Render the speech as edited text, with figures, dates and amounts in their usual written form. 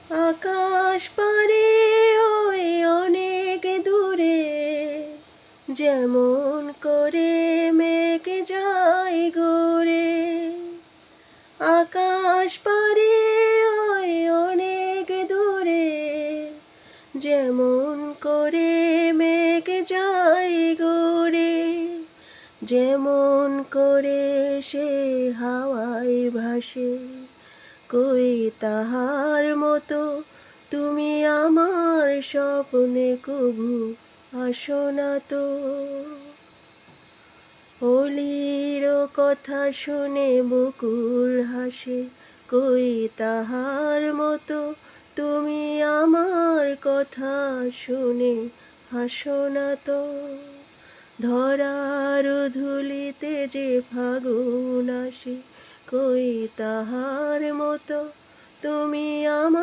আকাশ পারে ওই অনেক দূরে, যেমন করে মেঘ যায় ঘুরে। আকাশ পারে ওই অনেক দূরে, যেমন করে মেঘ যায় ঘুরে। যেমন করে সে হাওয়ায় ভাসে, কই তাহার মতো তুমি আমার স্বপ্নে কভু আসো না তো। অলির কথা শুনে বকুল হাসে, কই তাহার মতো তুমি আমার কথা শুনে হাসো না তো। ধরার ধুলিতে যে ফাগুন আসে, কই তাহার মতো তুমি আমার